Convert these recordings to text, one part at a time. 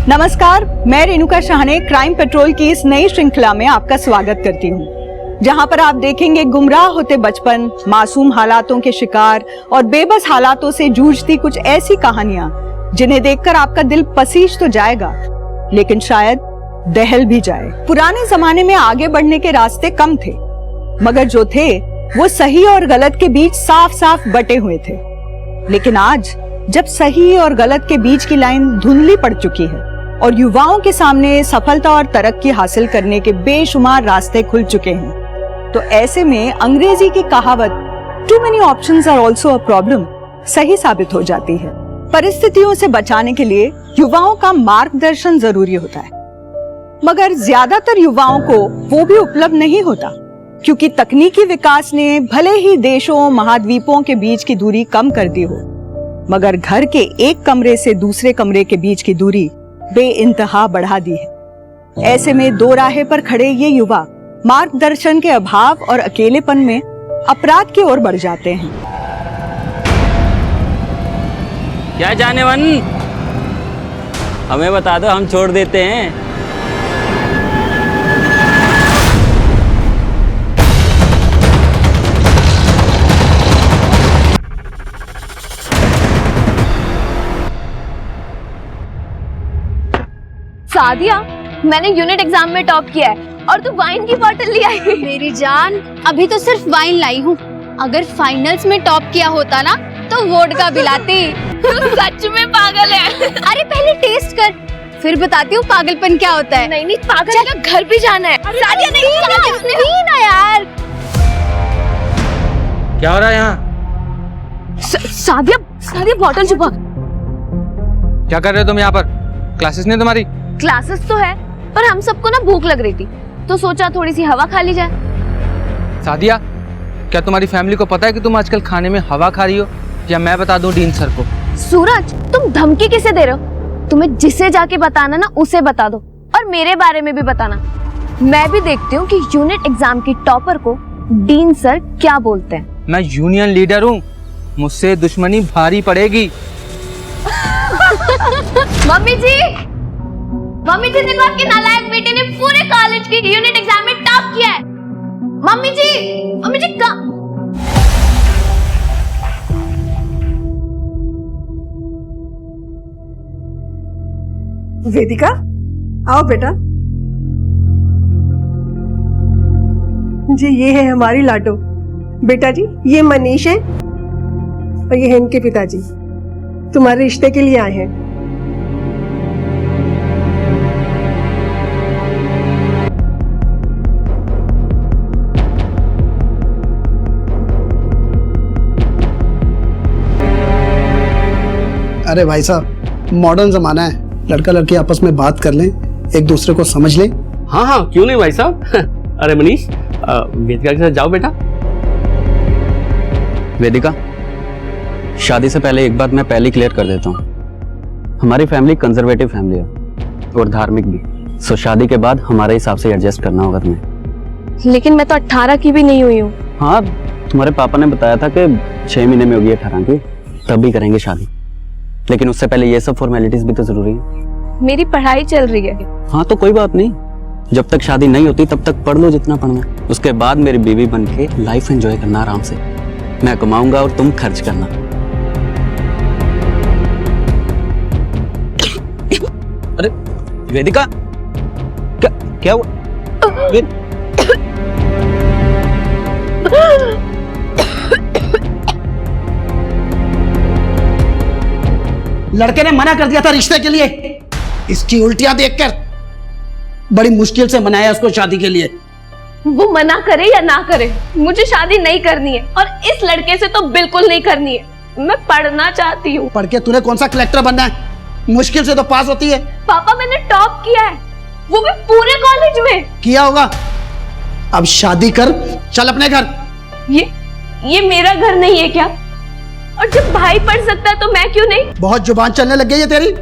नमस्कार, मैं Renuka Shahane crime petrol की इस नई श्रृंखला में आपका स्वागत करती हूँ, जहाँ पर आप देखेंगे गुमराह होते बचपन, मासूम हालातों के शिकार और बेबस हालातों से जूझती कुछ ऐसी कहानियां जिन्हें देखकर आपका दिल पसीज तो जाएगा, लेकिन शायद दहल भी जाए। पुराने जमाने में आगे बढ़ने के रास्ते कम थे, मगर जो थे वो सही और गलत के बीच साफ साफ बटे हुए थे। लेकिन आज जब सही और गलत के बीच की लाइन धुंधली पड़ चुकी है और युवाओं के सामने सफलता और तरक्की हासिल करने के बेशुमार रास्ते खुल चुके हैं, तो ऐसे में अंग्रेजी की कहावत too many options are also a problem सही साबित हो जाती है। परिस्थितियों से बचाने के लिए युवाओं का मार्गदर्शन जरूरी होता है, मगर ज्यादातर युवाओं को वो भी उपलब्ध नहीं होता, क्योंकि तकनीकी विकास ने भले ही देशों महाद्वीपों के बीच की दूरी कम कर दी हो, मगर घर के एक कमरे से दूसरे कमरे के बीच की दूरी बेइंतहा बढ़ा दी है। ऐसे में दो राहे पर खड़े ये युवा मार्गदर्शन के अभाव और अकेलेपन में अपराध की ओर बढ़ जाते हैं। क्या जाने मन, हमें बता दो, हम छोड़ देते हैं। सादिया, मैंने यूनिट एग्जाम में टॉप किया है और तू वाइन की बोतल ले आई। मेरी जान, अभी तो सिर्फ वाइन लाई हूँ। अगर फाइनल्स में टॉप किया होता ना तो वोडका पिलाती। सच में पागल है। अरे पहले टेस्ट कर, फिर बताती हूँ पागलपन क्या होता है। नहीं पागल का घर भी जाना है। सादिया नहीं ना यार। क्या हो रहा है यहाँ? सादिया बोतल छुपा। क्या कर रहे हो तुम यहाँ पर? क्लासेस नहीं तुम्हारी? क्लासेस तो है, पर हम सबको ना भूख लग रही थी, तो सोचा थोड़ी सी हवा खा ली जाए। सादिया, क्या तुम्हारी फैमिली को पता है कि तुम आजकल खाने में हवा खा रही हो, या मैं बता दूं डीन सर को? सूरज, तुम धमकी किसे दे रहे हो? तुम्हें जिसे जाके बताना ना उसे बता दो, और मेरे बारे में भी बताना। मैं भी देखती हूँ कि यूनिट एग्जाम की टॉपर को डीन सर क्या बोलते हैं। मैं यूनियन लीडर हूँ, मुझसे दुश्मनी भारी पड़ेगी। मम्मी जी देखो, आपकी नालायक बेटे ने पूरे कॉलेज की यूनिट एग्जाम में टॉप किया है। मम्मी जी वेदिका, आओ बेटा। जी ये है हमारी लाडो। बेटा जी, ये मनीष है और ये है इनके पिताजी, तुम्हारे रिश्ते के लिए आए हैं। अरे भाई साहब, मॉडर्न जमाना है, लड़का लड़की आपस में बात कर लें, एक दूसरे को समझ लें। हाँ, क्यों नहीं भाई साहब। अरे मनीष, वेदिका के साथ जाओ बेटा। वेदिका, शादी से पहले एक बात मैं पहले क्लियर कर देता हूँ। हमारी फैमिली कंजर्वेटिव फैमिली है और धार्मिक भी, सो शादी के बाद हमारे हिसाब से एडजस्ट करना होगा तुम्हें। लेकिन मैं तो 18 की भी नहीं हुई हूँ। हाँ, तुम्हारे पापा ने बताया था कि 6 महीने में होगी 18 की, तब भी करेंगे शादी, लेकिन उससे पहले ये सब फॉर्मेलिटीज भी तो जरूरी है। मेरी पढ़ाई चल रही है। हाँ तो कोई बात नहीं, जब तक शादी नहीं होती तब तक पढ़ लो जितना पढ़ना है, उसके बाद मेरी बीवी बन के लाइफ एंजॉय करना आराम से। मैं कमाऊंगा और तुम खर्च करना। अरे वेदिका, क्या हुआ? लड़के ने मना कर दिया था रिश्ते के लिए, इसकी उल्टियां देखकर बड़ी मुश्किल से मनाया उसको शादी के लिए। वो मना करे या ना करे, मुझे शादी नहीं करनी है, और इस लड़के से तो बिल्कुल नहीं करनी है। मैं पढ़ना चाहती हूँ। पढ़ के तूने कौन सा कलेक्टर बनना है? मुश्किल से तो पास होती है। पापा, मैंने टॉप किया है, वो भी पूरे कॉलेज में। किया होगा, अब शादी कर, चल अपने घर। ये मेरा घर नहीं है क्या? और जब भाई पढ़ सकता है तो मैं क्यों नहीं? बहुत जुबान चलने लग गई है तेरी।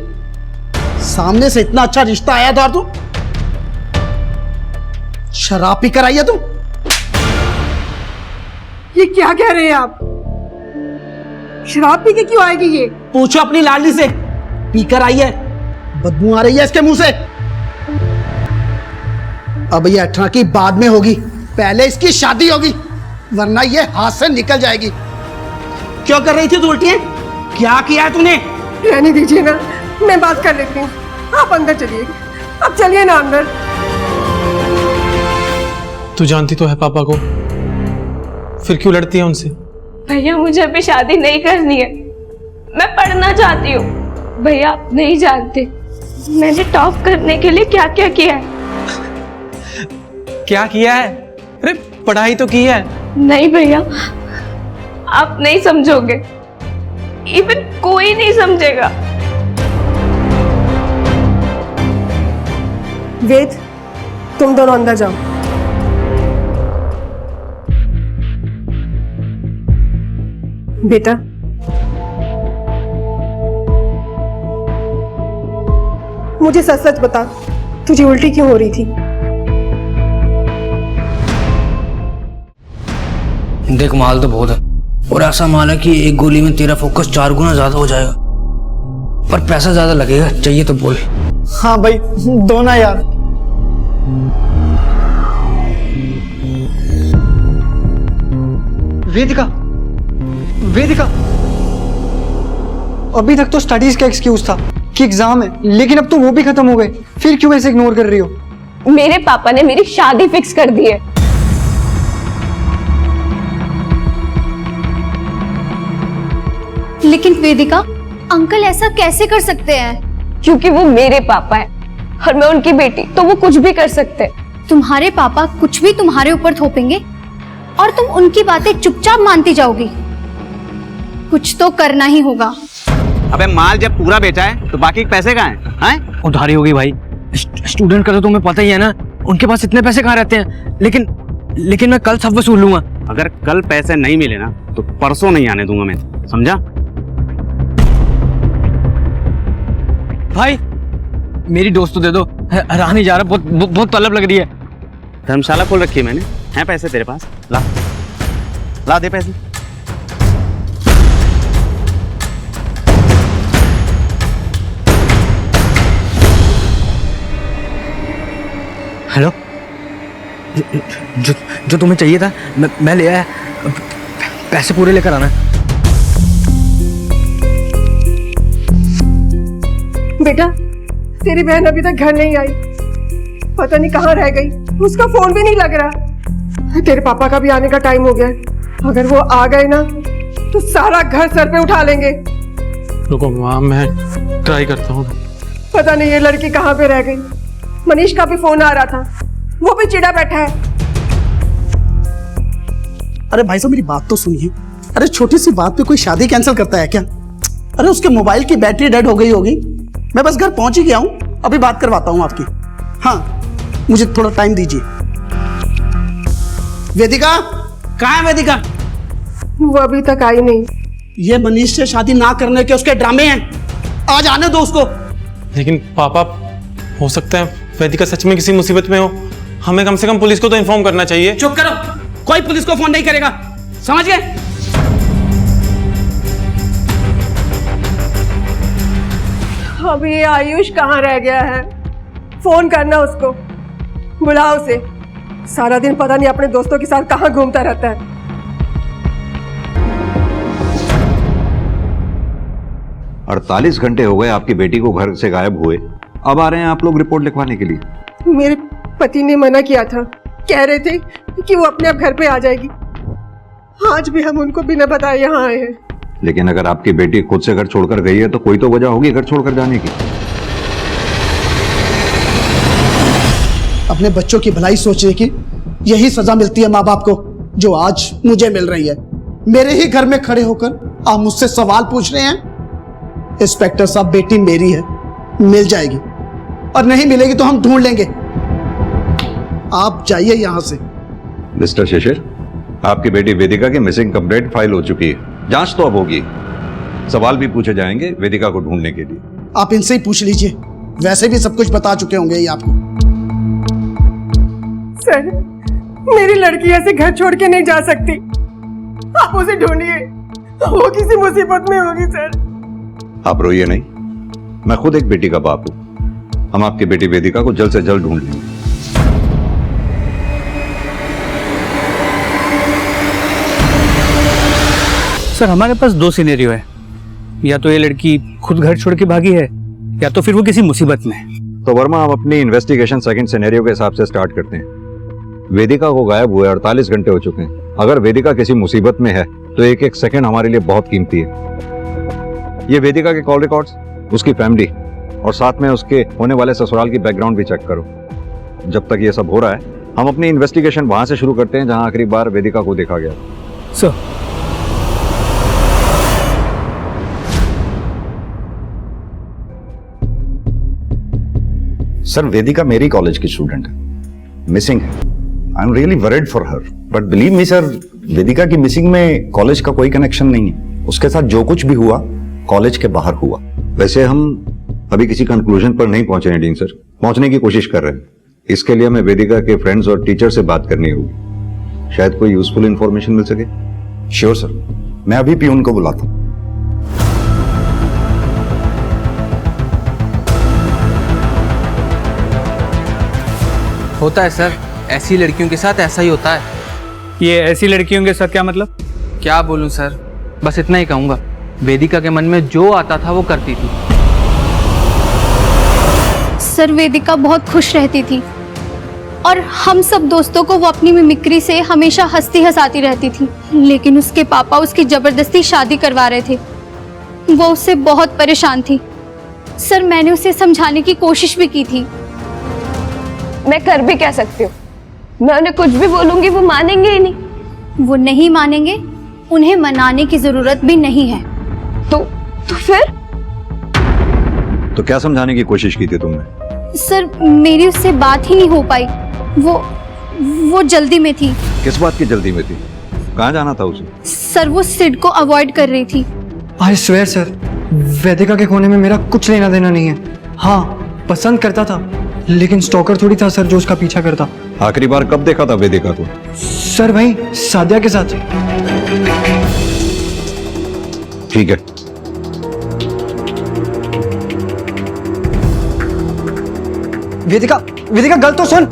सामने से इतना अच्छा रिश्ता आया था और तू शराब पी कर आई है तू। ये क्या कह रहे हैं आप? शराब पी के क्यों आएगी ये? पूछो अपनी लाडली से, पीकर आई है। बदबू आ रही है इसके मुंह से। अब ये 18 की बाद में होगी, पहले इसकी शादी होगी, वरना ये हाथ से निकल जाएगी। क्यों कर रही थी तू उल्टियां? क्या किया है तूने? रहने दीजिए ना, मैं बात कर लेती हूँ। आप अंदर चलिए, अब चलिए ना अंदर। तू जानती तो है पापा को, फिर क्यों लड़ती है उनसे? भैया मुझे अभी शादी नहीं करनी है, मैं पढ़ना चाहती हूँ। भैया आप नहीं जानते मैंने टॉप करने के लिए क्या क्या किया है। क्या किया है? अरे पढ़ाई तो की है। नहीं भैया, आप नहीं समझोगे, इवन कोई नहीं समझेगा। वेद, तुम दोनों अंदर जाओ। बेटा, मुझे सच सच बता, तुझे उल्टी क्यों हो रही थी? देख, माल तो बहुत है, और ऐसा माल है कि एक गोली में तेरा फोकस 4 गुना ज्यादा हो जाएगा, पर पैसा ज्यादा लगेगा। चाहिए तो बोल। हाँ भाई, दो ना यार। वेदिका, वेदिका, अभी तक तो स्टडीज का एक्सक्यूज था कि एग्जाम है, लेकिन अब तो वो भी खत्म हो गए, फिर क्यों ऐसे इग्नोर कर रही हो? मेरे पापा ने मेरी शादी फिक्स कर दी है। लेकिन वेदिका, अंकल ऐसा कैसे कर सकते हैं? क्योंकि वो मेरे पापा है और मैं उनकी बेटी, तो वो कुछ भी कर सकते हैं। तुम्हारे पापा कुछ भी तुम्हारे ऊपर थोपेंगे और तुम उनकी बातें चुपचाप मानती जाओगी? कुछ तो करना ही होगा। अबे माल जब पूरा बेचा है तो बाकी पैसे कहाँ हैं? उधारी हो गई भाई। स्टूडेंट का तो तुम्हें पता ही है ना, उनके पास इतने पैसे कहाँ रहते हैं। लेकिन मैं कल सब वसूल लूंगा। अगर कल पैसे नहीं मिले ना तो परसों नहीं आने दूंगा मैं, समझा? भाई मेरी दोस्त तो दे दो, रहा नहीं जा रहा, बहुत तलब लग रही है। धर्मशाला खोल रखी है मैंने, हैं पैसे तेरे पास? ला दे पैसे। हेलो, जो तुम्हें चाहिए था मैं ले आया, पैसे पूरे लेकर आना। बेटा, तेरी बहन अभी तक घर नहीं आई, पता नहीं कहाँ रह गई, उसका फोन भी नहीं लग रहा। तेरे पापा का भी आने का टाइम हो गया है, अगर वो आ गए ना तो सारा घर सर पे उठा लेंगे। रुको माँ, मैं ट्राई करता हूँ। पता नहीं ये लड़की कहाँ पे रह गई। मनीष का भी फोन आ रहा था, वो भी चिढ़ा बैठा है। अरे भाई साहब, मेरी बात तो सुनिए। अरे छोटी सी बात पे कोई शादी कैंसिल करता है क्या? अरे उसके मोबाइल की बैटरी डेड हो गई होगी, मैं बस घर पहुंच ही गया हूं, अभी बात करवाता हूं आपकी। हाँ, मुझे थोड़ा टाइम दीजिए। वेदिका, कहाँ है वेदिका? वो अभी तक आई नहीं। ये मनीष से शादी ना करने के उसके ड्रामे हैं, आज आने दो उसको। लेकिन पापा, हो सकता है वेदिका सच में किसी मुसीबत में हो, हमें कम से कम पुलिस को तो इन्फॉर्म करना चाहिए। चुप करो, कोई पुलिस को फोन नहीं करेगा, समझ गए? अभी ये आयुष कहाँ रह गया है? फोन करना उसको, बुलाओ उसे। सारा दिन पता नहीं अपने दोस्तों के साथ कहाँ घूमता रहता है। 48 घंटे हो गए आपकी बेटी को घर से गायब हुए, अब आ रहे हैं आप लोग रिपोर्ट लिखवाने के लिए? मेरे पति ने मना किया था, कह रहे थे कि वो अपने आप घर पे आ जाएगी। आज भी हम उनको बिना बताए यहाँ आए हैं। लेकिन अगर आपकी बेटी खुद से घर छोड़कर गई है तो कोई तो वजह होगी घर छोड़कर जाने की। अपने बच्चों की भलाई सोचने की यही सजा मिलती है माँ बाप को, जो आज मुझे मिल रही है। मेरे ही घर में खड़े होकर आप मुझसे सवाल पूछ रहे हैं। इंस्पेक्टर साहब, बेटी मेरी है, मिल जाएगी, और नहीं मिलेगी तो हम ढूंढ लेंगे। आप जाइए यहां से। मिस्टर शिशिर, आपकी बेटी वेदिका की मिसिंग कंप्लेंट फाइल हो चुकी है, जांच तो अब होगी, सवाल भी पूछे जाएंगे वेदिका को ढूंढने के लिए। आप इनसे ही पूछ लीजिए, वैसे भी सब कुछ बता चुके होंगे ये आपको। सर, मेरी लड़की ऐसे घर छोड़ के नहीं जा सकती, आप उसे ढूंढिए, वो किसी मुसीबत में होगी। सर, आप रोइए नहीं, मैं खुद एक बेटी का बाप हूं। हम आपकी बेटी वेदिका को जल्द से जल्द ढूंढ लेंगे। सर हमारे पास दो सिनेरियो है, या तो ये लड़की खुद घर छोड़ के भागी है या तो फिर वो किसी मुसीबत में है। तो वर्मा, हम अपनी इन्वेस्टिगेशन सेकंड सिनेरियो के हिसाब से स्टार्ट करते हैं। वेदिका को गायब हुए 48 घंटे हो चुके हैं। अगर वेदिका किसी मुसीबत में है तो एक एक सेकंड हमारे लिए बहुत कीमती है। ये वेदिका के कॉल रिकॉर्ड्स, उसकी फैमिली और साथ में उसके होने वाले ससुराल की बैकग्राउंड भी चेक करो। जब तक ये सब हो रहा है हम अपनी इन्वेस्टिगेशन वहां से शुरू करते हैं जहां आखिरी बार वेदिका को देखा गया। सर सर वेदिका मेरी कॉलेज की स्टूडेंट है, मिसिंग है। I am really worried for her, but believe me sir, Vedika की मिसिंग में कॉलेज का कोई कनेक्शन नहीं है। उसके साथ जो कुछ भी हुआ कॉलेज के बाहर हुआ। वैसे हम अभी किसी कंक्लूजन पर नहीं पहुंचे हैं डीन सर, पहुंचने की कोशिश कर रहे हैं। इसके लिए हमें वेदिका के फ्रेंड्स और टीचर से बात करनी होगी, शायद कोई यूजफुल इंफॉर्मेशन मिल सके। श्योर सर, मैं अभी पियून को बुलाता हूं। होता है सर, ऐसी लड़कियों के साथ ऐसा ही होता है। ये ऐसी लड़कियों के साथ क्या मतलब? क्या बोलूं सर, बस इतना ही कहूंगा, वेदिका के मन में जो आता था वो करती थी। सर वेदिका बहुत खुश रहती थी और हम सब दोस्तों को वो अपनी मिमिक्री से हमेशा हंसती हंसाती रहती थी। लेकिन उसके पापा उसकी जबरदस्ती शादी करवा रहे थे। वो उससे बहुत परेशान थी। सर मैंने उसे समझाने की कोशिश भी की थी। मैं कर भी क्या सकती हूँ? मैं उन्हें कुछ भी बोलूंगी वो मानेंगे ही नहीं। वो नहीं मानेंगे, उन्हें मनाने की जरूरत भी नहीं है। तो फिर? तो क्या समझाने की कोशिश की थी तुमने? सर मेरी उससे बात ही नहीं हो पाई। वो जल्दी में थी। किस बात की जल्दी में थी? कहाँ जाना था उसे? सर वो सिड को अवॉइड कर रही थी। आई स्वेयर सर, वेदिका के खोने में मेरा कुछ लेना देना नहीं है। हाँ, पसंद करता था लेकिन स्टॉकर थोड़ी था सर जो उसका पीछा करता। आखिरी बार कब देखा था वेदिका को? सर भाई सादिया के साथ। ठीक है, वेदिका गल तो सुन।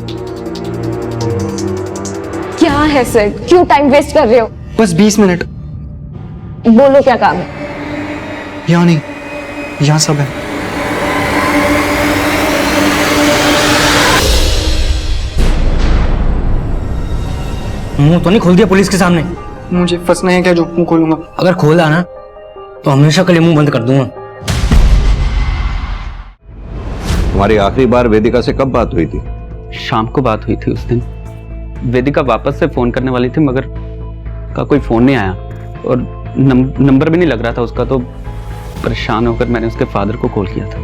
क्या है सर, क्यों टाइम वेस्ट कर रहे हो? बस 20 मिनट। बोलो क्या काम है? यहाँ नहीं, यहाँ सब है। मुंह तो नहीं खोल दिया पुलिस के सामने? मुझे फंसना है क्या जो मुंह खोलूंगा? अगर खोला ना तो हमेशा के लिए मुंह बंद कर दूंगा। तुम्हारी आखिरी बार वेदिका से कब बात हुई थी? शाम को बात हुई थी उस दिन। वेदिका वापस से फोन करने वाली थी मगर का कोई फोन नहीं आया और नंबर भी नहीं लग रहा था उसका, तो परेशान होकर मैंने उसके फादर को कॉल किया था।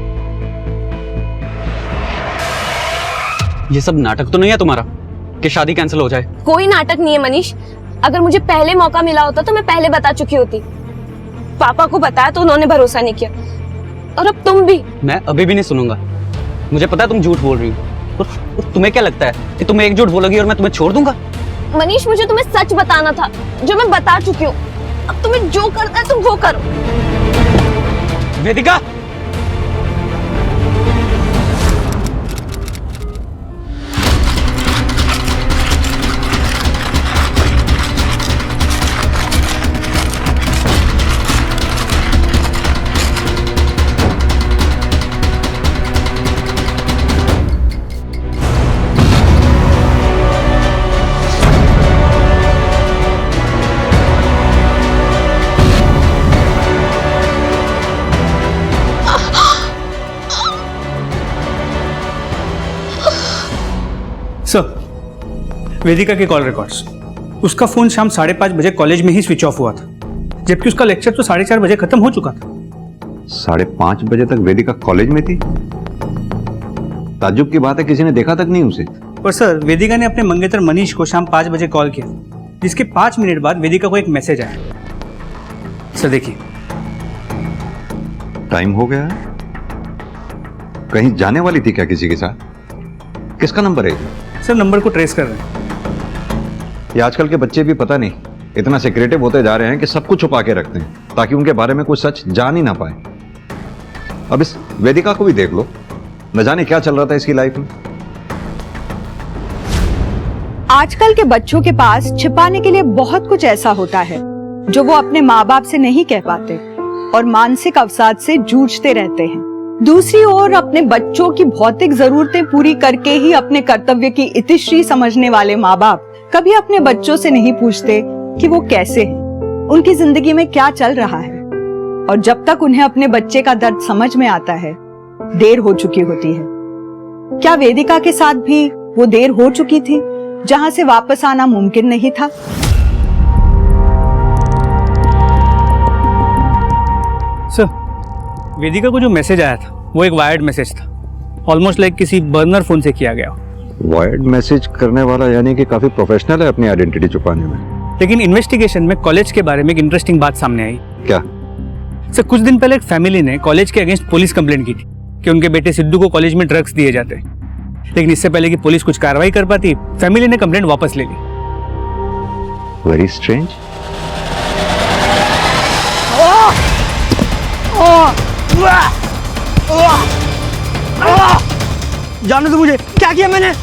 ये सब नाटक तो नहीं है तुम्हारा कि शादी कैंसिल हो जाए? कोई नाटक नहीं है मनीष। अगर मुझे पहले मौका मिला होता तो मैं पहले बता चुकी होती। पापा को बताया तो उन्होंने भरोसा नहीं किया, और अब तुम भी। मैं अभी भी नहीं सुनूंगा। मुझे पता है तुम झूठ बोल रही हो, और तुम्हें क्या लगता है कि तुम एक झूठ बोलोगी और मैं तुम्हें छोड़ दूंगा? मनीष मुझे तुम्हें सच बताना था जो मैं बता चुकी हूँ। अब तुम्हें जो करना है तुम वो करो। वेदिका, सर वेदिका के कॉल रिकॉर्ड्स। उसका फोन शाम 5:30 बजे कॉलेज में ही स्विच ऑफ हुआ था, जबकि उसका लेक्चर तो 4:30 बजे खत्म हो चुका था। 5:30 बजे तक वेदिका कॉलेज में थी? ताज्जुब की बात है, किसी ने देखा तक नहीं उसे। और सर वेदिका ने अपने मंगेतर मनीष को शाम 5 बजे कॉल किया, जिसके 5 मिनट बाद वेदिका को एक मैसेज आया। सर देखिए, टाइम हो गया है। कहीं जाने वाली थी क्या किसी के साथ? किसका नंबर है? सर नंबर को ट्रेस कर रहे हैं। ये आजकल के बच्चे भी पता नहीं इतना सिक्रेटिव होते जा रहे हैं कि सब कुछ छुपा के रखते हैं ताकि उनके बारे में कुछ सच जान ही ना पाए। अब इस वेदिका को भी देख लो, न जाने क्या चल रहा था इसकी लाइफ में। आजकल के बच्चों के पास छिपाने के लिए बहुत कुछ ऐसा होता है जो वो अपने माँ बाप से नहीं कह पाते और मानसिक अवसाद से जूझते रहते हैं। दूसरी ओर अपने बच्चों की भौतिक जरूरतें पूरी करके ही अपने कर्तव्य की इतिश्री समझने वाले माँ बाप कभी अपने बच्चों से नहीं पूछते कि वो कैसे हैं, उनकी जिंदगी में क्या चल रहा है। और जब तक उन्हें अपने बच्चे का दर्द समझ में आता है, देर हो चुकी होती है। क्या वेदिका के साथ भी वो देर हो चुकी थी जहां से वापस आना मुमकिन नहीं था? सर, वेदिका को जो मैसेज आया था वो एक वायर्ड मैसेज था, ऑलमोस्ट लाइक किसी बर्नर फोन से किया गया। वायर्ड मैसेज करने वाला यानी कि काफी प्रोफेशनल है अपनी आइडेंटिटी छुपाने में। लेकिन इन्वेस्टिगेशन में कॉलेज के बारे में एक इंटरेस्टिंग बात सामने आई। क्या? सर, कुछ दिन पहले एक फैमिली ने कॉलेज के अगेंस्ट पुलिस कंप्लेंट की थी कि उनके बेटे सिद्धू को कॉलेज में ड्रग्स दिए जाते हैं। लेकिन इससे पहले कि पुलिस कुछ कार्रवाई कर पाती, फैमिली ने कंप्लेंट वापस ले ली। Very strange. जाने दो मुझे, क्या किया मैंने?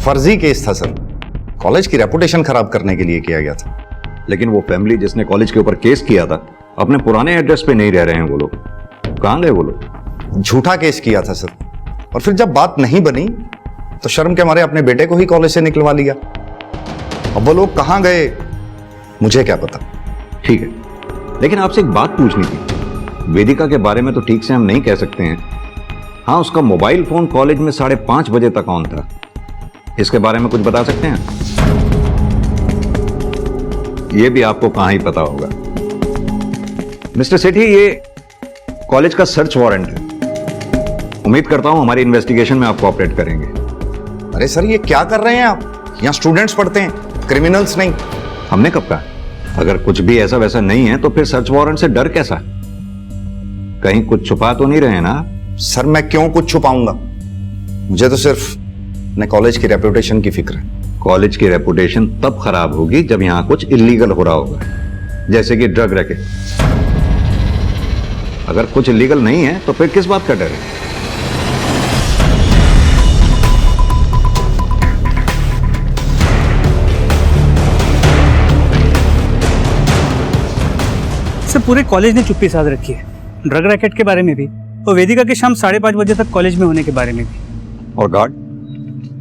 फर्जी केस था सर, कॉलेज की रेपुटेशन खराब करने के लिए किया गया था। लेकिन वो फैमिली जिसने कॉलेज के ऊपर केस किया था, अपने पुराने एड्रेस पे नहीं रह रहे हैं वो लोग। कहां गए वो लोग? झूठा केस किया था सर, और फिर जब बात नहीं बनी तो शर्म के मारे अपने बेटे को ही कॉलेज से निकलवा लिया। अब वो लोग कहां गए मुझे क्या पता। ठीक है, लेकिन आपसे एक बात पूछनी थी। वेदिका के बारे में तो ठीक से हम नहीं कह सकते हैं। हाँ, उसका मोबाइल फोन कॉलेज में 5:30 बजे तक ऑन था। इसके बारे में कुछ बता सकते हैं? ये भी आपको कहां ही पता होगा। मिस्टर सेठी, ये कॉलेज का सर्च वारंट है। उम्मीद करता हूं हमारी इन्वेस्टिगेशन में आप कोऑपरेट करेंगे। अरे सर, ये क्या कर रहे हैं आप? यहाँ स्टूडेंट्स पढ़ते हैं, क्रिमिनल्स नहीं। हमने कब कहा? अगर कुछ भी ऐसा वैसा नहीं है तो फिर सर्च वारंट से डर कैसा? कहीं कुछ छुपा तो नहीं रहे ना? सर, मैं क्यों कुछ छुपाऊंगा? मुझे तो सिर्फ अपने कॉलेज की रेपुटेशन की फिक्र है। कॉलेज की रेपुटेशन तब खराब होगी जब यहां कुछ इलीगल हो रहा होगा, जैसे कि ड्रग रैकेट। अगर कुछ इलीगल नहीं है तो फिर किस बात का डर है? सर, पूरे कॉलेज ने चुप्पी साध रखी है, ड्रग रैकेट के बारे में भी और वेदिका के शाम 5:30 बजे तक कॉलेज में होने के बारे में भी। और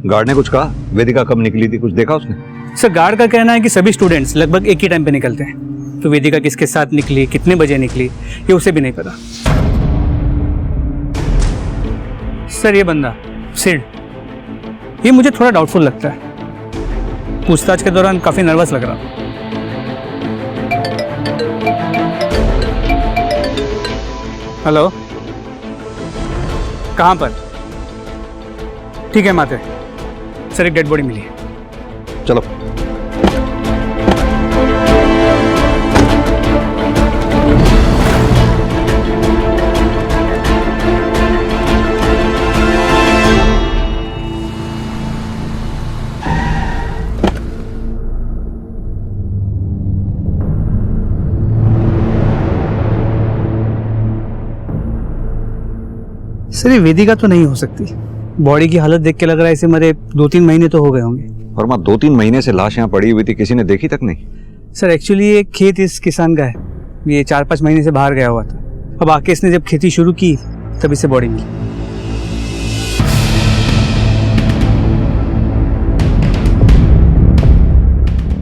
गार्ड ने कुछ कहा? वेदिका कब निकली थी, कुछ देखा उसने? सर, गार्ड का कहना है कि सभी स्टूडेंट्स लगभग एक ही टाइम पे निकलते हैं, तो वेदिका किसके साथ निकली, कितने बजे निकली, ये उसे भी नहीं पता। सर, ये बंदा सिड, ये मुझे थोड़ा डाउटफुल लगता है। पूछताछ के दौरान काफी नर्वस लग रहा था। हेलो, कहाँ पर? ठीक है, माते सर, एक डेड बॉडी मिली है। चलो। सर, ये वेदिका तो नहीं हो सकती। बॉडी की हालत देख के लग रहा है इसे मरे 2-3 महीने तो हो गए होंगे। वर्मा, 2-3 महीने से लाश यहाँ पड़ी हुई थी, किसी ने देखी तक नहीं? सर, एक्चुअली ये खेत इस किसान का है, ये 4-5 महीने से बाहर गया हुआ था। अब आके इसने जब खेती शुरू की तब इसे बॉडी मिली।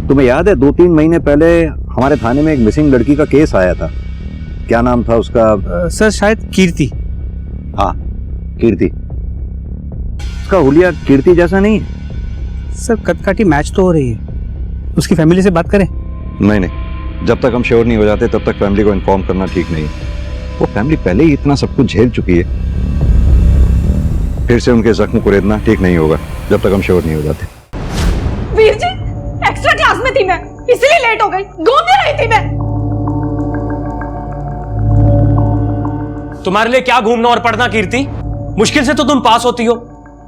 तुम्हें याद है 2-3 महीने पहले हमारे थाने में एक मिसिंग लड़की का केस आया था? क्या नाम था उसका? सर, शायद कीर्ति। हाँ, कीर्ति। उसका हुलिया कीर्ति जैसा नहीं है? सर, कदकाठी मैच तो हो रही है, उसकी फैमिली से बात करें? नहीं, जब तक हम श्योर नहीं हो जाते तब तक फैमिली को इन्फॉर्म करना ठीक नहीं है। वो फैमिली पहले ही इतना सब कुछ झेल चुकी है। फिर से उनके जख्म कुरेदना ठीक नहीं होगा जब तक हम श्योर नहीं हो जाते। वीर जी, एक्स्ट्रा क्लास में थी मैं, इसलिए लेट हो गई। घूमने रही थी मैं। तुम्हारे लिए क्या घूमना और पढ़ना कीर्ति? मुश्किल से तो तुम पास होती हो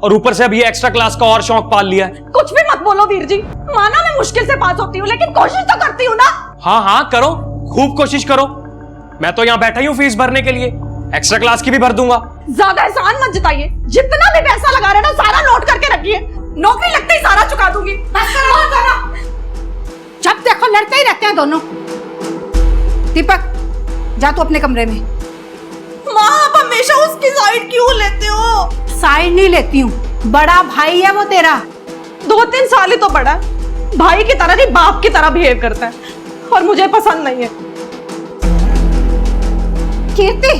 और ऊपर से अब ये एक्स्ट्रा क्लास का और शौक पाल लिया है। कुछ भी मत बोलो वीर जी, माना मैं मुश्किल से पास होती हूँ, लेकिन कोशिश तो करती हूँ ना। हाँ हाँ करो, खूब कोशिश करो। मैं तो यहाँ बैठा ही हूँ फीस भरने के लिए, एक्स्ट्रा क्लास की भी भर दूंगा। ज्यादा एहसान मत जताइए, जितना भी पैसा लगा रहे ना सारा नोट करके रखिए, नौकरी लगते ही सारा चुका दूंगी। जब देखो लड़ते ही रहते हैं दोनों। दीपक, जा तू अपने कमरे में। माँ, आप हमेशा उसकी साइड क्यों लेते हो? साइड नहीं लेती हूँ, बड़ा भाई है वो तेरा। 2-3 साल ही तो बड़ा है, भाई की तरह नहीं बाप की तरह बिहेव करता है, और मुझे पसंद नहीं है। कीर्ति,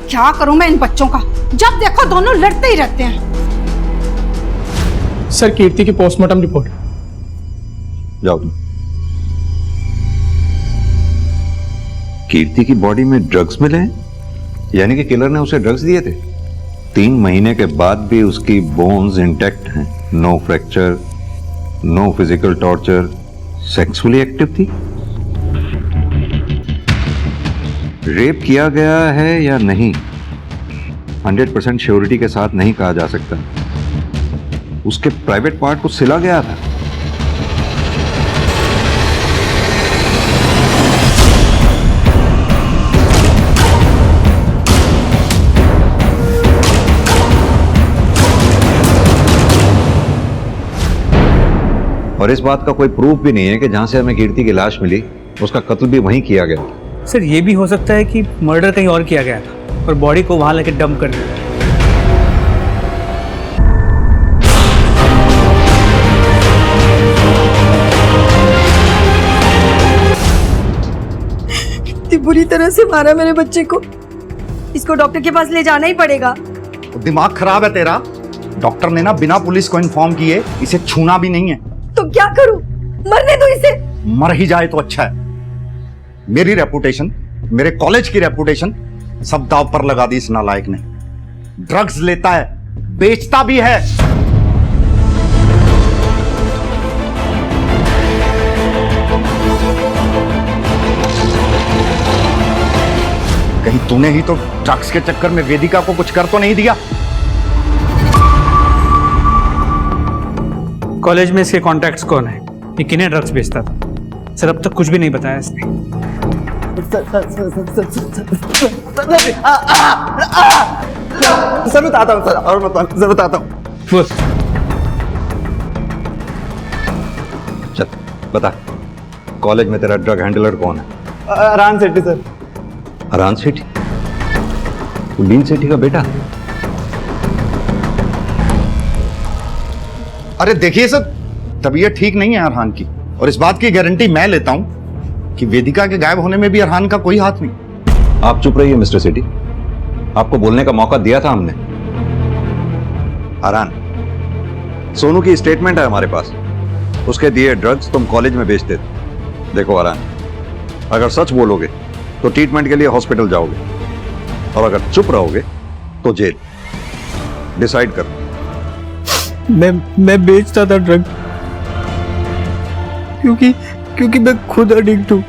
क्या करूं मैं इन बच्चों का, जब देखो दोनों लड़ते ही रहते हैं। सर, कीर्ति की पोस्टमार्टम रिपोर्ट। जाओ तुम। कीर्ति की बॉडी में ड्रग्स मिले हैं, यानी कि किलर ने उसे ड्रग्स दिए थे। 3 महीने के बाद भी उसकी बोन्स इंटैक्ट हैं, no fracture, no physical torture, sexually active थी। रेप किया गया है या नहीं 100% श्योरिटी के साथ नहीं कहा जा सकता। उसके प्राइवेट पार्ट को सिला गया था। और इस बात का कोई प्रूफ भी नहीं है कि जहां से हमें कीर्ति की लाश मिली उसका कत्ल भी वहीं किया गया था। सर, ये भी हो सकता है कि मर्डर कहीं और किया गया था और बॉडी को वहां लेके डंप कर दिया। इतनी बुरी तरह से मारा मेरे बच्चे को, इसको डॉक्टर के पास ले जाना ही पड़ेगा। दिमाग खराब है तेरा। डॉक्टर ने ना बिना पुलिस को इन्फॉर्म किए इसे छूना भी नहीं है। तो क्या करूं? मरने दो इसे। मर ही जाए तो अच्छा है। मेरी रेपुटेशन, मेरे कॉलेज की रेपुटेशन सब दांव पर लगा दी इस नालायक ने। ड्रग्स लेता है, बेचता भी है। कहीं तूने ही तो ड्रग्स के चक्कर में वेदिका को कुछ कर तो नहीं दिया? कॉलेज में इसके कॉन्टैक्ट्स कौन है, ये किन्हें ड्रग्स बेचता था? सर, अब तक कुछ भी नहीं बताया इसने। सर बताता हूँ, सर और बताता हूँ। चल बता, कॉलेज में तेरा ड्रग हैंडलर कौन है? अरान सेठी सर। अरान सेठी? तू बीन सेठी का बेटा? अरे देखिए सर, तबीयत ठीक नहीं है अरहान की, और इस बात की गारंटी मैं लेता हूं कि वेदिका के गायब होने में भी अरहान का कोई हाथ नहीं। आप चुप रहिए मिस्टर सेठी, आपको बोलने का मौका दिया था हमने। अरहान, सोनू की स्टेटमेंट है हमारे पास, उसके दिए ड्रग्स तुम कॉलेज में बेचते थे। देखो अरहान, अगर सच बोलोगे तो ट्रीटमेंट के लिए हॉस्पिटल जाओगे, और अगर चुप रहोगे तो जेल। डिसाइड करो। मैं बेचता था ड्रग क्योंकि मैं खुद एडिक्ट हूँ।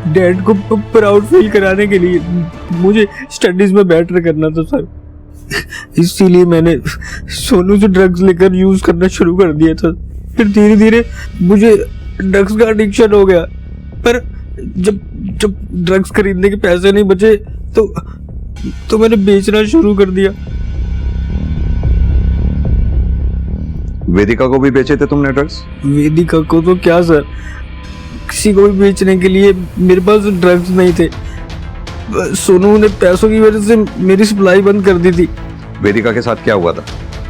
डैड को प्राउड फील कराने के लिए मुझे स्टडीज में बेटर करना था सर, इसीलिए मैंने सोनू से ड्रग्स लेकर यूज करना शुरू कर दिया था। फिर धीरे धीरे मुझे ड्रग्स का एडिक्शन हो गया, पर जब ड्रग्स खरीदने के पैसे नहीं बचे तो मैंने बेचना शुरू कर दिया। वेदिका को भी बेचे थे तुमने ड्रग्स? वेदिका को तो क्या सर, किसी को भी बेचने के लिए मेरे पास ड्रग्स नहीं थे। सोनू ने पैसों की वजह से मेरी सप्लाई बंद कर दी थी। वेदिका के साथ क्या हुआ था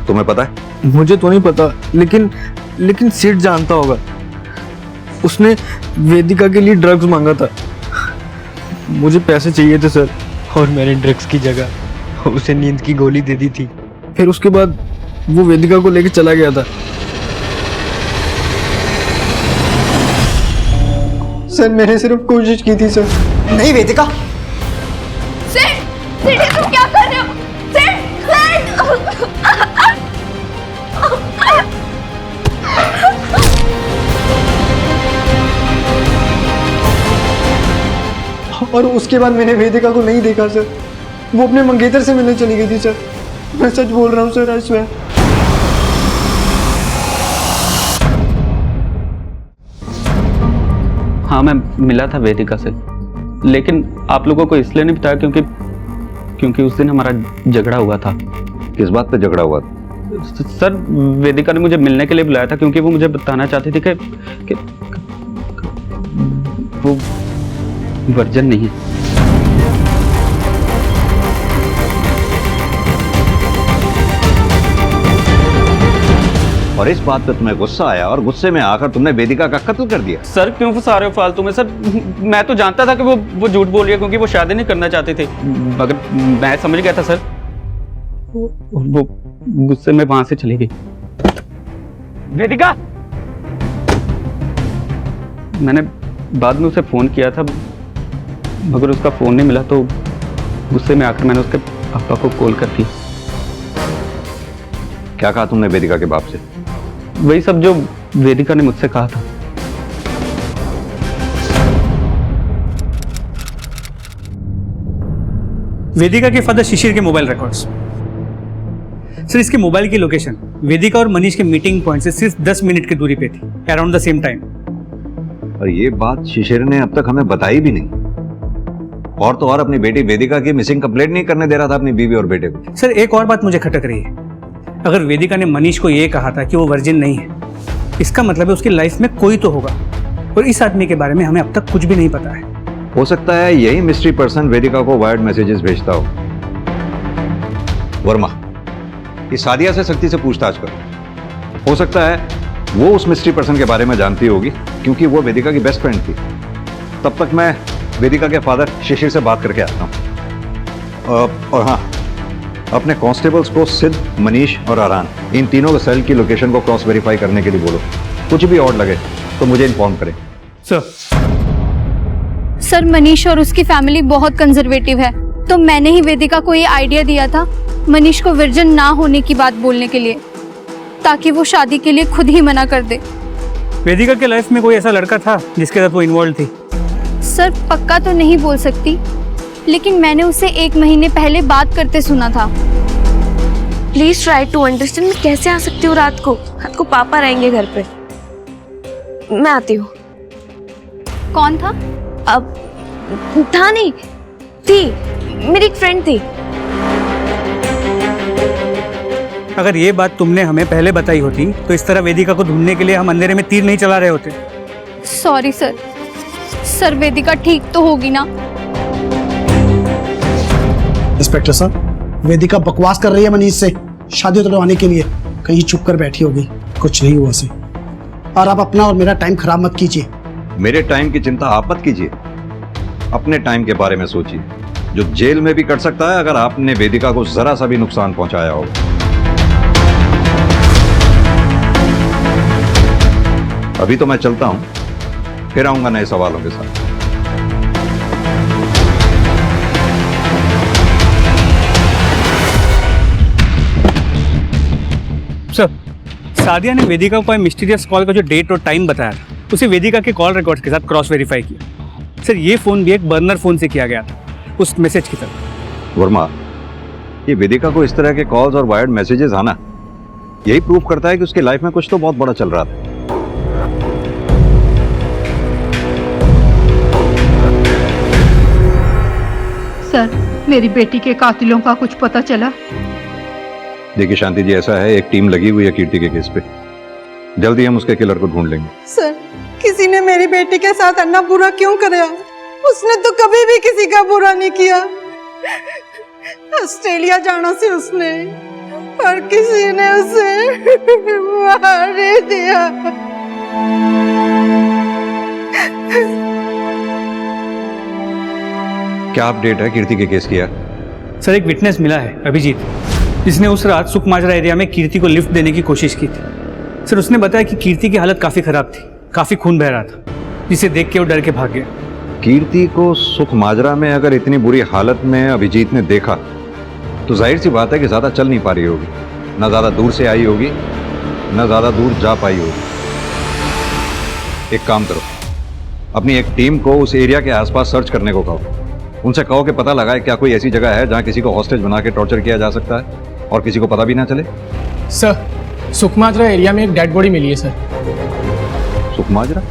तुम्हें पता है? मुझे तो नहीं पता, लेकिन सेठ जानता होगा। उसने वेदिका के लिए ड्रग्स मांगा था। मुझे पैसे चाहिए थे सर, और मैंने ड्रग्स की जगह उसे नींद की गोली दे दी थी। फिर उसके बाद वो वेदिका को लेकर चला गया था। सर, मैंने सिर्फ कोशिश की थी सर। नहीं वेदिका, सेठ, सेठ, तुम क्या कर रहे हो? सेठ, सेठ! और उसके बाद मैंने वेदिका को नहीं देखा सर। वो अपने मंगेतर से मिलने चली गई थी सर। मैं सच बोल रहा हूँ सर, आई स्वेयर। हाँ, मैं मिला था वेदिका से, लेकिन आप लोगों को इसलिए नहीं बताया क्योंकि उस दिन हमारा झगड़ा हुआ था। किस बात पे झगड़ा हुआ था? सर, वेदिका ने मुझे मिलने के लिए बुलाया था क्योंकि वो मुझे बताना चाहती थी कि वो वर्जन नहीं है। और इस बात पे तुम्हें गुस्सा आया और गुस्से में आकर तुमने वेदिका का कत्ल कर दिया। सर, क्यों फंसा रहे हो फालतू में? सर, मैं तो जानता था कि वो झूठ बोल रही है क्योंकि वो शादी नहीं करना चाहते थे, मगर मैं समझ गया था सर। वो गुस्से में वहां से चली गई। वेदिका! मैंने बाद में उसे फोन किया था, मगर उसका फोन नहीं मिला, तो गुस्से में आकर मैंने उसके पापा को कॉल कर दी। क्या कहा तुमने वेदिका के बाप से? वही सब जो वेदिका ने मुझसे कहा था। वेदिका के फादर शिशिर के मोबाइल रिकॉर्ड्स। सर, इसके मोबाइल की लोकेशन वेदिका और मनीष के मीटिंग पॉइंट से सिर्फ 10 मिनट की दूरी पे थी, अराउंड द सेम टाइम। और ये बात शिशिर ने अब तक हमें बताई भी नहीं। और तो और अपनी बेटी वेदिका की मिसिंग कंप्लेंट नहीं करने दे रहा था अपनी बीवी और बेटे को। सर, एक और बात मुझे खटक रही है। अगर वेदिका ने मनीष को यह कहा था कि वो वर्जिन नहीं है, इसका मतलब है उसकी लाइफ में कोई तो होगा, और इस आदमी के बारे में हमें अब तक कुछ भी नहीं पता है। हो सकता है यही मिस्ट्री पर्सन वेदिका को वायर्ड मैसेजेस भेजता हो। वर्मा, इस सादिया से सख्ती से पूछताछ करो। हो सकता है वो उस मिस्ट्री पर्सन के बारे में जानती होगी क्योंकि वो वेदिका की बेस्ट फ्रेंड थी। तब तक मैं वेदिका के फादर शिशिर से बात करके आता हूँ। और हाँ, अपने कांस्टेबल्स को सिद्ध, मनीष और आरान, इन तीनों के सेल की लोकेशन को क्रॉस वेरीफाई करने के लिए बोलो। कुछ भी और लगे तो मुझे इन्फॉर्म करें। सर, मनीष और उसकी फैमिली बहुत कंजर्वेटिव है, तो मैंने ही वेदिका को ये आइडिया दिया था मनीष को वर्जिन ना होने की बात बोलने के लिए, ताकि वो शादी के लिए खुद ही मना कर दे। वेदिका के लाइफ में कोई ऐसा लड़का था जिसके साथ वो इन्वॉल्व थी? सर, पक्का तो नहीं बोल सकती, लेकिन मैंने उसे 1 महीने पहले बात करते सुना था। Please try to understand. मैं कैसे आ सकती हूँ रात को पापा रहेंगे घर पे। मैं आती हूँ। कौन था? अब था नहीं, थी मेरी एक फ्रेंड थी। अगर ये बात तुमने हमें पहले बताई होती तो इस तरह वेदिका को ढूंढने के लिए हम अंधेरे में तीर नहीं चला रहे होते। Sorry sir. सर, वेदिका ठीक तो होगी ना? इंस्पेक्टर साहब, वेदिका बकवास कर रही है मनीष से शादी तुड़वाने के लिए। कहीं चुप कर बैठी होगी, कुछ नहीं हुआ से। और आप अपना और मेरा टाइम खराब मत कीजिए। मेरे टाइम की चिंता आप मत कीजिए, अपने टाइम के बारे में सोचिए, जो जेल में भी कट सकता है अगर आपने वेदिका को जरा सा भी नुकसान पहुंचाया हो। अभी तो मैं चलता हूं, फिर आऊंगा नए सवालों के साथ। सर, सादिया ने वेदिका को मिस्टीरियस कॉल का जो डेट और टाइम बताया था, उसे वेदिका के कॉल रिकॉर्ड्स के साथ क्रॉस वेरीफाई किया। सर, ये फोन भी एक बर्नर फोन से किया गया था, उस मैसेज की तरह। वर्मा, ये वेदिका को इस तरह के कॉल्स और वायर्ड मैसेजेस आना यही प्रूव करता है कि उसकी लाइफ में कुछ तो बहुत बड़ा चल रहा था। सर, मेरी बेटी के कातिलों का कुछ पता चला? देखिए शांति जी, ऐसा है, एक टीम लगी हुई है कीर्ति के केस पे। जल्दी हम उसके किलर को ढूंढ लेंगे। सर, किसी ने मेरी बेटी के साथ अन्ना बुरा क्यों कराया? उसने तो कभी भी किसी का बुरा नहीं किया। ऑस्ट्रेलिया जाना से उसने, और किसी ने उसे मार दिया। क्या अपडेट है कीर्ति के केस किया? सर, एक विटनेस मिला है, अभिजीत, जिसने उस रात सुकमाजरा एरिया में कीर्ति को लिफ्ट देने की कोशिश की थी। सर, उसने बताया कि कीर्ति की हालत काफी खराब थी, काफी खून बह रहा था, जिसे देख के वो डर के भाग गया। कीर्ति को सुखमाजरा में अगर इतनी बुरी हालत में अभिजीत ने देखा तो जाहिर सी बात है कि ज्यादा चल नहीं पा रही होगी, ना ज्यादा दूर से आई होगी, ना ज्यादा दूर जा पाई होगी। एक काम करो, अपनी एक टीम को उस एरिया के आसपास सर्च करने को कहो। उनसे कहो कि पता लगाए क्या कोई ऐसी जगह है जहां किसी को हॉस्टेज बना के टॉर्चर किया जा सकता है और किसी को पता भी ना चले। सर, सुकमाजरा एरिया में एक डेड बॉडी मिली है सर। सुकमाजरा?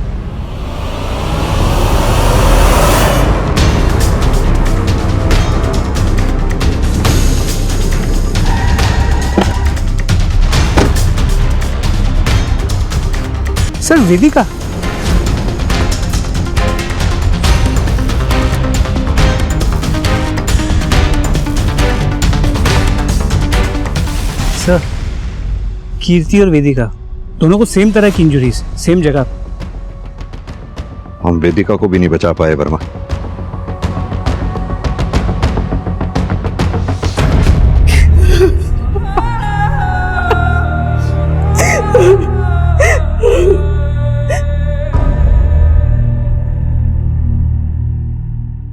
सर वेदिका, सर कीर्ति और वेदिका दोनों को सेम तरह की इंजरीज, सेम जगह। हम वेदिका को भी नहीं बचा पाए वर्मा।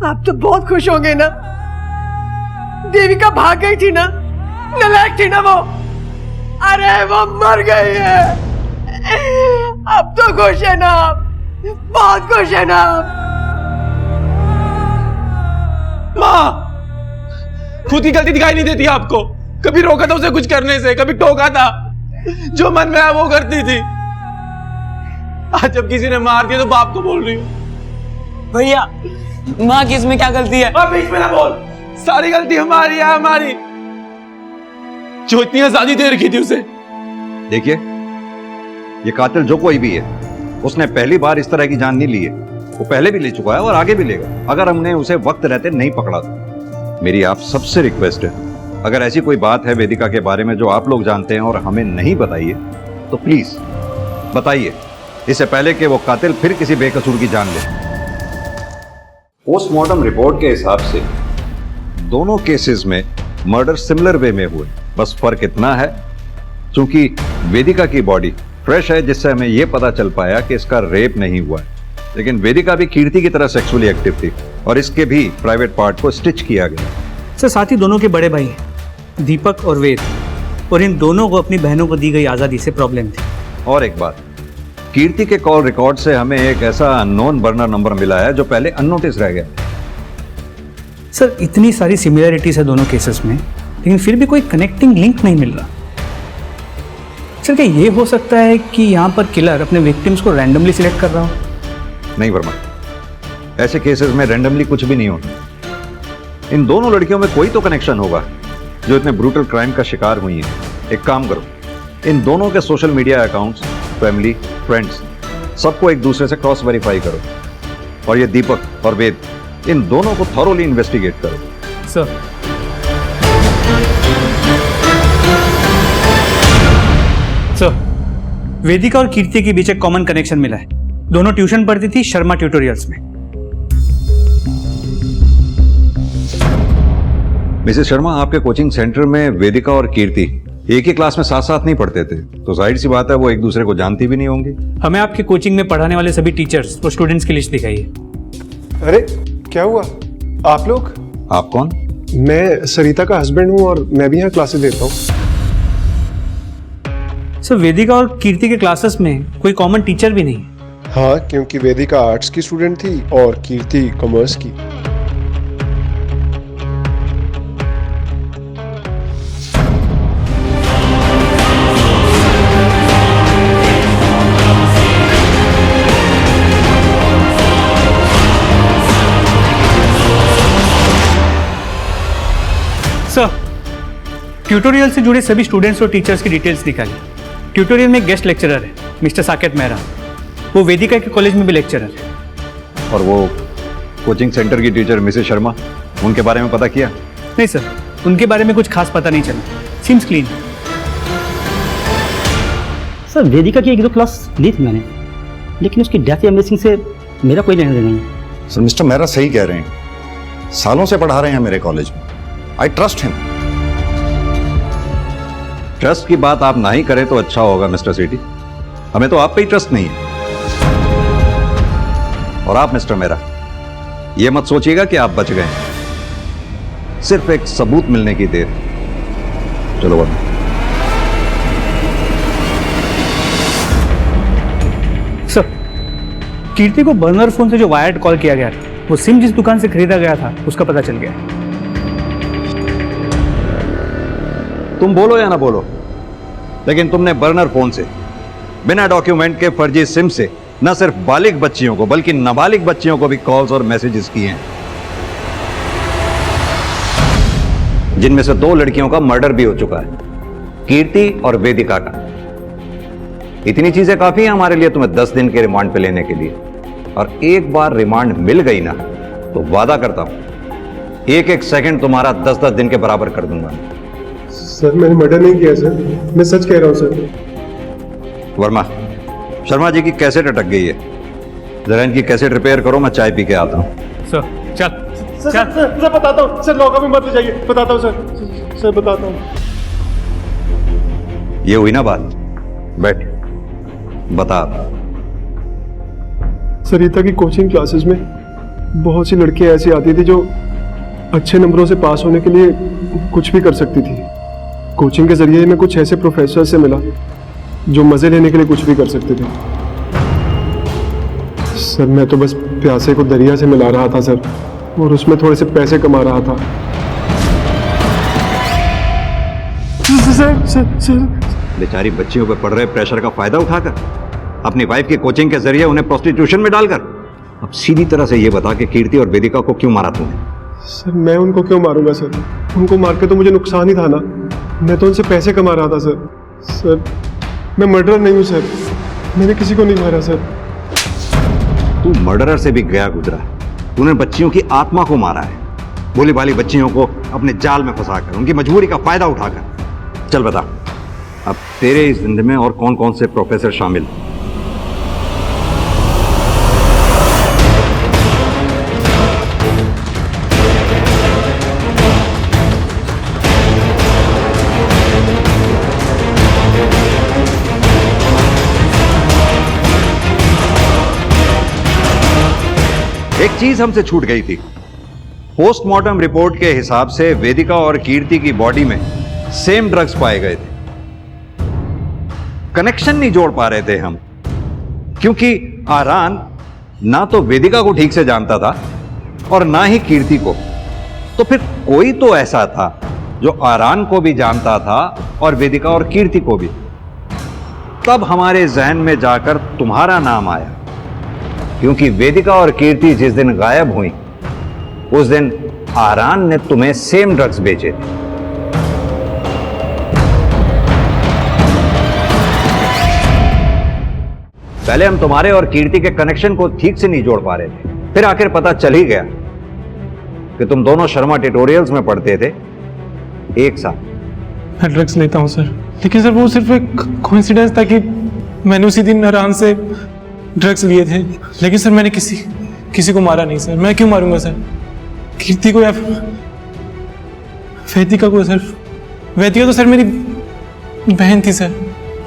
आप तो बहुत खुश होंगे ना, देविका भाग गई थी ना, नालायक थी ना वो। अरे वो मर गई है। अब तो खुश है ना आप, बहुत खुश है ना आप। माँ, खुद की गलती दिखाई नहीं देती आपको? कभी रोका था उसे कुछ करने से, कभी टोका था? जो मन में आया वो करती थी। आज जब किसी ने मार दिया तो बाप को बोल रही हूँ। भैया, माँ की इसमें क्या गलती है? अब बीच में ना बोल, सारी गलती हमारी है, हमारी। जो इतनी आजादी दे रखी थी उसे। देखिए, ये कातिल जो कोई भी है, उसने पहली बार इस तरह की जान नहीं ली है। वो पहले भी ले चुका है और आगे भी लेगा, अगर हमने उसे वक्त रहते नहीं पकड़ा तो। मेरी आप सबसे रिक्वेस्ट है, अगर ऐसी कोई बात है वेदिका के बारे में जो आप लोग जानते हैं और हमें नहीं बताइए, तो प्लीज बताइए, इससे पहले कि वो कातिल फिर किसी बेकसूर की जान ले। पोस्टमार्टम रिपोर्ट के हिसाब से दोनों केसेस में मर्डर सिमिलर वे में हुए, बस फर्क इतना है क्योंकि वेदिका की बॉडी फ्रेश है, जिससे हमें यह पता चल पाया कि इसका रेप नहीं हुआ है। लेकिन वेदिका भी कीर्ति की तरह सेक्सुअली एक्टिव थी और इसके भी प्राइवेट पार्ट को स्टिच किया गया। सर साथ ही दोनों के बड़े भाई हैं, दीपक और वेद, और इन दोनों को अपनी बहनों को दी गई आज़ादी से प्रॉब्लम थी। और एक बात, कीर्ति के कॉल रिकॉर्ड से हमें एक ऐसा अननोन बर्नर नंबर मिला है जो पहले अननोटिस रह गया। सर इतनी सारी सिमिलरिटीज है दोनों केसेस में, लेकिन फिर भी कोई कनेक्टिंग लिंक नहीं मिल रहा। सर क्या ये हो सकता है कि यहाँ पर किलर अपने विक्टिम्स को रैंडमली सिलेक्ट कर रहा हो? नहीं वर्मा, ऐसे केसेस में रैंडमली कुछ भी नहीं होता। इन दोनों लड़कियों में कोई तो कनेक्शन होगा जो इतने ब्रूटल क्राइम का शिकार हुई हैं। एक काम करो, इन दोनों के social media accounts, family, friends, सबको एक दूसरे से क्रॉस वेरीफाई करो, और ये दीपक और वेद, इन दोनों को थॉरोली इन्वेस्टिगेट करो। सर वेदिका और कीर्ति के बीच एक कॉमन कनेक्शन मिला है। दोनों ट्यूशन पढ़ती थी शर्मा ट्यूटोरियल्स में। मिसेस शर्मा, आपके कोचिंग सेंटर में वेदिका और कीर्ति एक ही क्लास में साथ साथ नहीं पढ़ते थे, तो जाहिर सी बात है वो एक दूसरे को जानती भी नहीं होंगी। हमें आपके कोचिंग में पढ़ाने वाले सभी टीचर्स और स्टूडेंट्स की लिस्ट दिखाई है। अरे क्या हुआ? आप लोग? आप कौन? मैं सरिता का हस्बैंड हूँ और मैं भी यहाँ क्लासेस देता हूँ। सर वेदिका और कीर्ति के क्लासेस में कोई कॉमन टीचर भी नहीं है। हाँ, क्योंकि वेदिका आर्ट्स की स्टूडेंट थी और कीर्ति कॉमर्स की। सर ट्यूटोरियल से जुड़े सभी स्टूडेंट्स और टीचर्स की डिटेल्स निकाली। ट्यूटोरियल में एक गेस्ट लेक्चरर है मिस्टर साकेत मेहरा, वो वेदिका के कॉलेज में भी लेक्चरर है। और वो कोचिंग सेंटर की टीचर मिसेस शर्मा, उनके बारे में पता किया? नहीं सर, उनके बारे में कुछ खास पता नहीं चला। Seems clean. सर वेदिका की एक दो क्लास ली थी मैंने, लेकिन उसकी डेथ या मिसिंग से मेरा कोई लेना देना नहीं। सर मिस्टर मेहरा सही कह रहे हैं, सालों से पढ़ा रहे हैं मेरे कॉलेज में। I trust him. ट्रस्ट की बात आप ना ही करें तो अच्छा होगा मिस्टर सेठी, हमें तो आप पे ही ट्रस्ट नहीं है। और आप मिस्टर मेहरा, ये मत सोचिएगा कि आप बच गए, सिर्फ एक सबूत मिलने की देर। चलो वरना सर कीर्ति को बर्नर फोन से जो वायर्ड कॉल किया गया था, वो सिम जिस दुकान से खरीदा गया था उसका पता चल गया। तुम बोलो या ना बोलो, लेकिन तुमने बर्नर फोन से बिना डॉक्यूमेंट के फर्जी सिम से न सिर्फ बालिग बच्चियों को बल्कि नाबालिग बच्चियों को भी कॉल्स और मैसेजेस किए हैं, जिनमें से 2 लड़कियों का मर्डर भी हो चुका है, कीर्ति और वेदिका का। इतनी चीजें काफी हैं हमारे लिए तुम्हें 10 दिन के रिमांड पे लेने के लिए, और एक बार रिमांड मिल गई ना तो वादा करता हूं एक एक सेकंड तुम्हारा 10-10 दिन के बराबर कर दूंगा। सर मैंने मर्डर नहीं किया सर, मैं सच कह रहा हूं सर। वर्मा, शर्मा जी की कैसेट अटक गई है, जरा इनकी कैसेट रिपेयर करो, मैं चाय पी के आता हूं। सर चल सर बताता हूँ सर, लॉकअप में मत ले जाइए, बताता हूँ सर बताता हूँ। ये हुई ना बात, बैठ बता। सरिता की कोचिंग क्लासेस में बहुत सी लड़कियां ऐसी आती थी जो अच्छे नंबरों से पास होने के लिए कुछ भी कर सकती थी। कोचिंग के जरिए मैं कुछ ऐसे प्रोफेसर से मिला जो मजे लेने के लिए कुछ भी कर सकते थे। सर मैं तो बस प्यासे को दरिया से मिला रहा था सर, और उसमें थोड़े से पैसे कमा रहा था। सर बेचारी बच्चियों पर पड़ रहे प्रेशर का फायदा उठाकर अपनी वाइफ की कोचिंग के जरिए उन्हें प्रोस्टिट्यूशन में डालकर अब सीधी तरह से ये बता कि कीर्ति और वेदिका को क्यों मारा तुमने? सर मैं उनको क्यों मारूंगा सर, उनको मार के तो मुझे नुकसान ही था ना, मैं तो उनसे पैसे कमा रहा था सर मैं मर्डरर नहीं हूँ सर, मैंने किसी को नहीं मारा सर। तू मर्डरर से भी गया गुजरा, तूने बच्चियों की आत्मा को मारा है, भोली भाली बच्चियों को अपने जाल में फंसाकर उनकी मजबूरी का फायदा उठाकर। चल बता, अब तेरे इस जिंदगी में और कौन कौन से प्रोफेसर शामिल? एक चीज हमसे छूट गई थी। पोस्टमार्टम रिपोर्ट के हिसाब से वेदिका और कीर्ति की बॉडी में सेम ड्रग्स पाए गए थे। कनेक्शन नहीं जोड़ पा रहे थे हम, क्योंकि आरान ना तो वेदिका को ठीक से जानता था और ना ही कीर्ति को। तो फिर कोई तो ऐसा था जो आरान को भी जानता था और वेदिका और कीर्ति को भी। तब हमारे जहन में जाकर तुम्हारा नाम आया, क्योंकि वेदिका और कीर्ति जिस दिन गायब हुई उस दिन आरान ने तुम्हें सेम ड्रग्स बेचे थे। पहले हम तुम्हारे और कीर्ति के कनेक्शन को ठीक से नहीं जोड़ पा रहे थे, फिर आखिर पता चल ही गया कि तुम दोनों शर्मा ट्यूटोरियल्स में पढ़ते थे एक साथ। मैं ड्रग्स लेता हूं सर, लेकिन सर वो सिर्फ एक कोइंसिडेंस था कि मैंने उसी दिन आरान से ड्रग्स लिए थे, लेकिन सर मैंने किसी को मारा नहीं सर। मैं क्यों मारूंगा सर? कीर्ति को या वेदिका को? सर वेदिका तो सर मेरी बहन थी सर,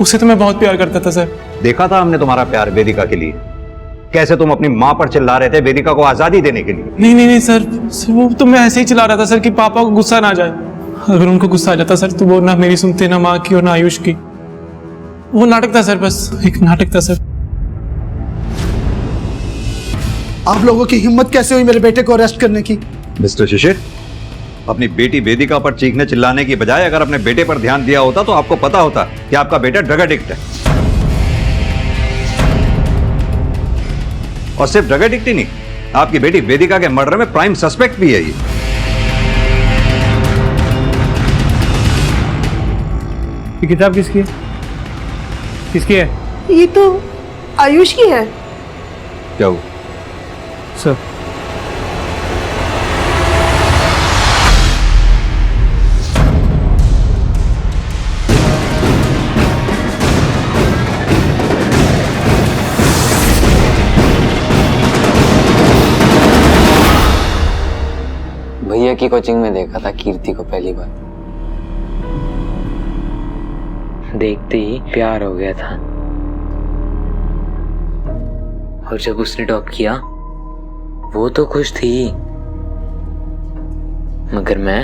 उससे तो मैं बहुत प्यार करता था सर। देखा था हमने तुम्हारा प्यार वेदिका के लिए, कैसे तुम अपनी मां पर चिल्ला रहे थे वेदिका को आजादी देने के लिए। नहीं सर वो तो मैं ऐसे ही चिल्ला रहा था सर कि पापा को गुस्सा ना जाए। अगर उनको गुस्सा आ जाता सर तो वो ना मेरी सुनते, ना माँ की और ना आयुष की। वो नाटक था सर, बस एक नाटक था सर। आप लोगों की हिम्मत कैसे हुई मेरे बेटे को अरेस्ट करने की? मिस्टर शिशिर, अपनी बेटी वेदिका पर चीखने चिल्लाने की बजाय अगर अपने बेटे पर ध्यान दिया होता तो आपको पता होता कि आपका बेटा ड्रग एडिक्ट है। और सिर्फ ड्रग एडिक्ट ही नहीं, आपकी बेटी वेदिका के मर्डर में प्राइम सस्पेक्ट भी है। ये किताब किसकी है? किसकी है? ये तो आयुष की है। क्या हुआ सर? भैया की कोचिंग में देखा था कीर्ति को पहली बार, देखते ही प्यार हो गया था। और जब उसने टॉप किया वो तो खुश थी, मगर मैं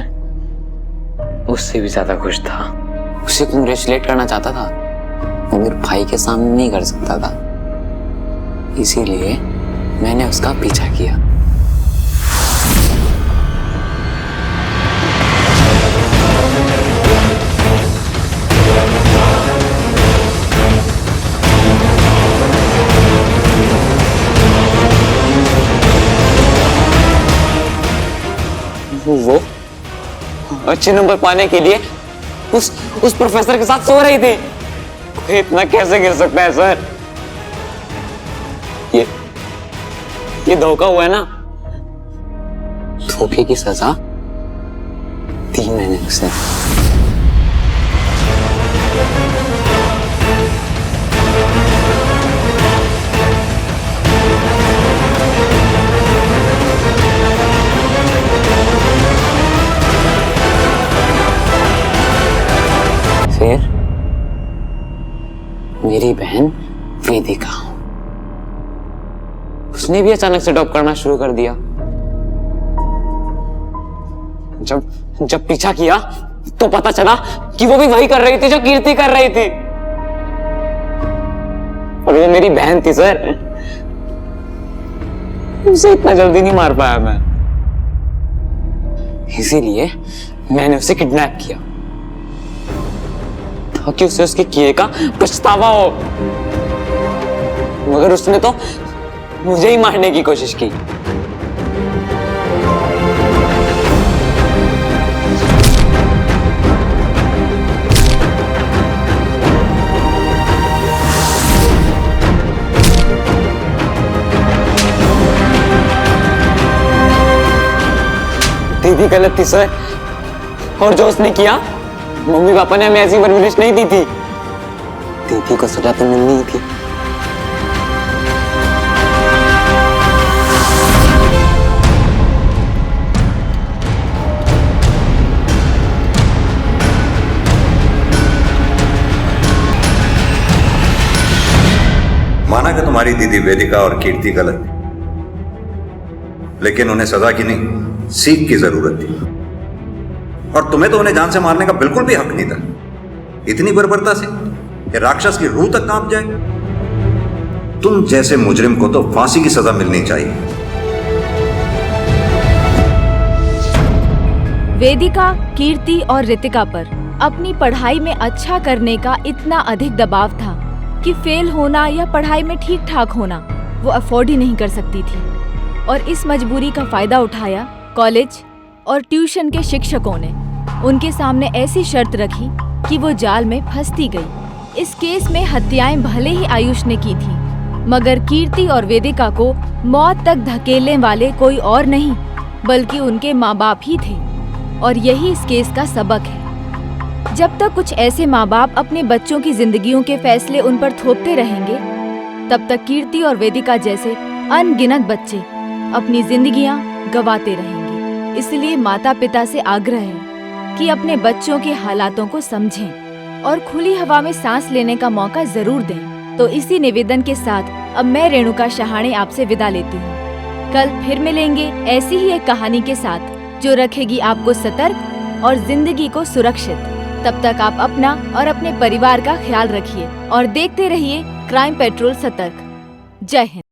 उससे भी ज्यादा खुश था। उसे कंग्रेचुलेट करना चाहता था, मगर भाई के सामने नहीं कर सकता था, इसीलिए मैंने उसका पीछा किया। अच्छे नंबर पाने के लिए उस प्रोफेसर के साथ सो रही थी। कोई इतना कैसे गिर सकता है सर? ये धोखा हुआ है ना। धोखे की सजा 3 महीने से। फिर मेरी बहन वेदिका, उसने भी अचानक से टॉप करना शुरू कर दिया। जब पीछा किया तो पता चला कि वो भी वही कर रही थी जो कीर्ति कर रही थी। और वो मेरी बहन थी सर, उसे इतना जल्दी नहीं मार पाया मैं, इसीलिए मैंने उसे किडनैप किया ताकि उसे उसके किए का पछतावा हो। मगर उसने तो मुझे ही मारने की कोशिश की। दीदी गलत थी सर, और जो उसने किया, मम्मी पापा ने हमें ऐसी परवरिश नहीं दी थी। दीदी को सजा तो मिलनी ही थी। माना कि तुम्हारी दीदी वेदिका और कीर्ति गलत थी, लेकिन उन्हें सजा की नहीं, सीख की जरूरत थी। और तुम्हें तो उन्हें जान से मारने का बिल्कुल भी हक नहीं था। इतनी बर्बरता से कि राक्षस की रूह तक कांप जाए। तुम जैसे मुजरिम को तो फांसी की सजा मिलनी चाहिए। वेदिका, कीर्ति और रितिका पर अपनी पढ़ाई में अच्छा करने का इतना अधिक दबाव था कि फेल होना या पढ़ाई में ठीक ठाक होना वो अफोर्ड ही नहीं कर सकती थी। और इस मजबूरी का फायदा उठाया कॉलेज और ट्यूशन के शिक्षकों ने। उनके सामने ऐसी शर्त रखी कि वो जाल में फंसती गई। इस केस में हत्याएं भले ही आयुष ने की थी, मगर कीर्ति और वेदिका को मौत तक धकेलने वाले कोई और नहीं बल्कि उनके माँ बाप ही थे। और यही इस केस का सबक है। जब तक कुछ ऐसे माँ बाप अपने बच्चों की जिंदगियों के फैसले उन पर थोपते रहेंगे, तब तक कीर्ति और वेदिका जैसे अनगिनत बच्चे अपनी जिंदगियां गंवाते रहेंगे। इसलिए माता पिता से आग्रह है कि अपने बच्चों के हालातों को समझें और खुली हवा में सांस लेने का मौका जरूर दें। तो इसी निवेदन के साथ अब मैं रेणुका शहाणे आपसे विदा लेती हूँ। कल फिर मिलेंगे ऐसी ही एक कहानी के साथ जो रखेगी आपको सतर्क और जिंदगी को सुरक्षित। तब तक आप अपना और अपने परिवार का ख्याल रखिए और देखते रहिए क्राइम पेट्रोल सतर्क। जय हिंद।